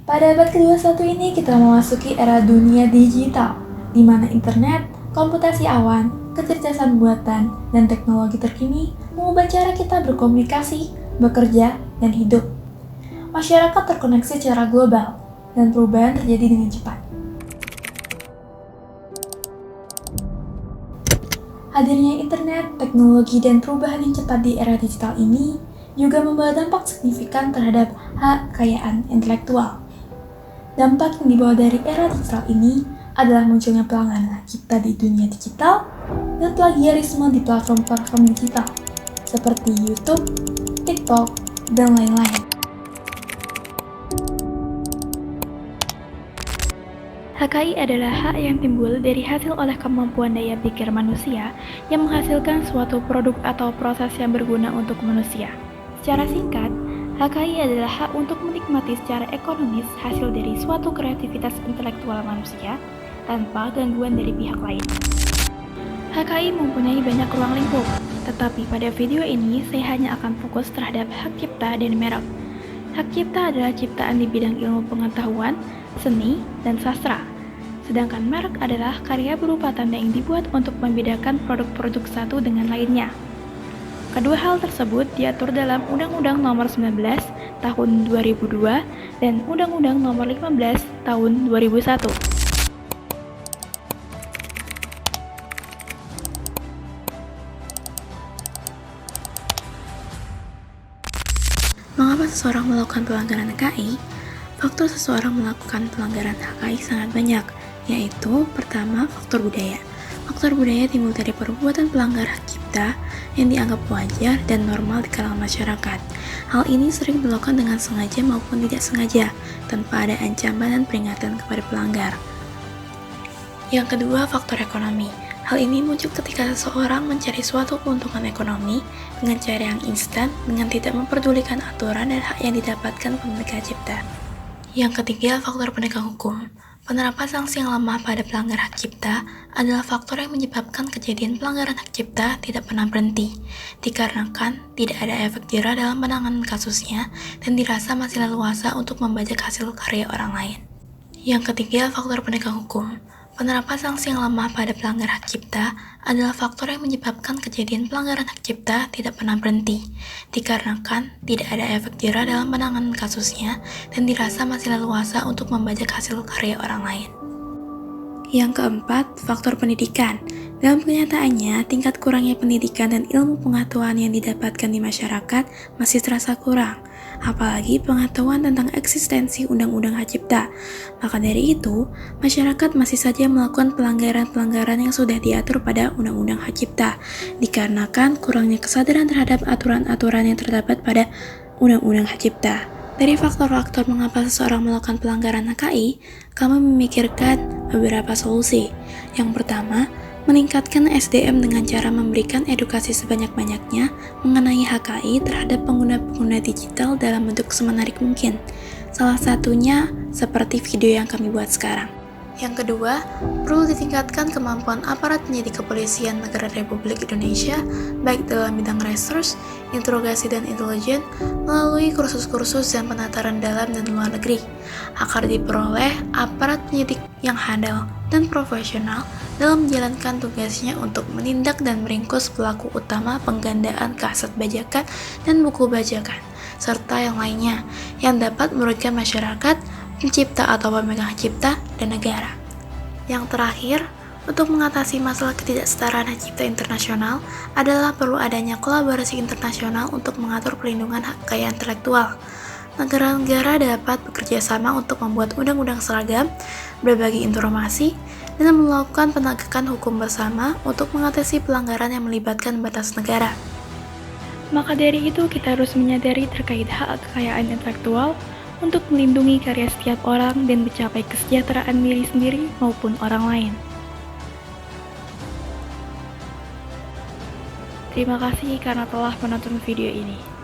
Pada abad ke-21 ini kita memasuki era dunia digital, di mana internet, komputasi awan, kecerdasan buatan, dan teknologi terkini mengubah cara kita berkomunikasi, bekerja, dan hidup. Masyarakat terkoneksi secara global, dan perubahan terjadi dengan cepat. Hadirnya internet, teknologi, dan perubahan yang cepat di era digital ini juga membawa dampak signifikan terhadap hak kekayaan intelektual. Dampak yang dibawa dari era digital ini adalah munculnya pelanggaran hak cipta di dunia digital dan plagiarisme di platform-platform digital seperti YouTube, TikTok, dan lain-lain. HKI adalah hak yang timbul dari hasil oleh kemampuan daya pikir manusia yang menghasilkan suatu produk atau proses yang berguna untuk manusia. Secara singkat, HKI adalah hak untuk menikmati secara ekonomis hasil dari suatu kreativitas intelektual manusia tanpa gangguan dari pihak lain. HKI mempunyai banyak ruang lingkup, tetapi pada video ini saya hanya akan fokus terhadap hak cipta dan merek. Hak cipta adalah ciptaan di bidang ilmu pengetahuan, seni, dan sastra. Sedangkan merek adalah karya berupa tanda yang dibuat untuk membedakan produk-produk satu dengan lainnya. Kedua hal tersebut diatur dalam Undang-Undang Nomor 19 Tahun 2002 dan Undang-Undang Nomor 15 Tahun 2001. Mengapa seseorang melakukan pelanggaran HKI? Faktor seseorang melakukan pelanggaran HKI sangat banyak, yaitu pertama, faktor budaya. Faktor budaya timbul dari perbuatan pelanggar hak cipta yang dianggap wajar dan normal di kalangan masyarakat. Hal ini sering dilakukan dengan sengaja maupun tidak sengaja, tanpa ada ancaman dan peringatan kepada pelanggar. Yang kedua, faktor ekonomi. Hal ini muncul ketika seseorang mencari suatu keuntungan ekonomi dengan cara yang instan dengan tidak memperdulikan aturan dan hak yang didapatkan pemilik hak cipta. Yang ketiga, faktor penegak hukum. Penerapan sanksi yang lemah pada pelanggar hak cipta adalah faktor yang menyebabkan kejadian pelanggaran hak cipta tidak pernah berhenti, dikarenakan tidak ada efek jera dalam penanganan kasusnya dan dirasa masih leluasa untuk membajak hasil karya orang lain. Yang ketiga, faktor penegak hukum. Penerapan sanksi yang lemah pada pelanggar hak cipta adalah faktor yang menyebabkan kejadian pelanggaran hak cipta tidak pernah berhenti, dikarenakan tidak ada efek jera dalam penanganan kasusnya dan dirasa masih leluasa untuk membajak hasil karya orang lain. Yang keempat, faktor pendidikan. Dalam kenyataannya, tingkat kurangnya pendidikan dan ilmu pengetahuan yang didapatkan di masyarakat masih terasa kurang, apalagi pengetahuan tentang eksistensi Undang-Undang Hak Cipta. Maka dari itu, masyarakat masih saja melakukan pelanggaran-pelanggaran yang sudah diatur pada Undang-Undang Hak Cipta, dikarenakan kurangnya kesadaran terhadap aturan-aturan yang terdapat pada Undang-Undang Hak Cipta. Dari faktor-faktor mengapa seseorang melakukan pelanggaran HKI, kami memikirkan beberapa solusi. Yang pertama, meningkatkan SDM dengan cara memberikan edukasi sebanyak-banyaknya mengenai HKI terhadap pengguna-pengguna digital dalam bentuk semenarik mungkin. Salah satunya seperti video yang kami buat sekarang. Yang kedua, perlu ditingkatkan kemampuan aparat penyidik kepolisian negara Republik Indonesia, baik dalam bidang research, interogasi, dan intelijen, melalui kursus-kursus dan penataran dalam dan luar negeri, agar diperoleh aparat penyidik yang handal dan profesional dalam menjalankan tugasnya untuk menindak dan meringkus pelaku utama penggandaan kaset bajakan dan buku bajakan, serta yang lainnya, yang dapat merugikan masyarakat, pencipta atau pemegang hak cipta, dan negara. Yang terakhir, untuk mengatasi masalah ketidaksetaraan hak cipta internasional adalah perlu adanya kolaborasi internasional untuk mengatur perlindungan hak kekayaan intelektual. Negara-negara dapat bekerja sama untuk membuat undang-undang seragam, berbagi informasi, dan melakukan penegakan hukum bersama untuk mengatasi pelanggaran yang melibatkan batas negara. Maka dari itu, kita harus menyadari terkait hak kekayaan intelektual untuk melindungi karya setiap orang dan mencapai kesejahteraan diri sendiri maupun orang lain. Terima kasih karena telah menonton video ini.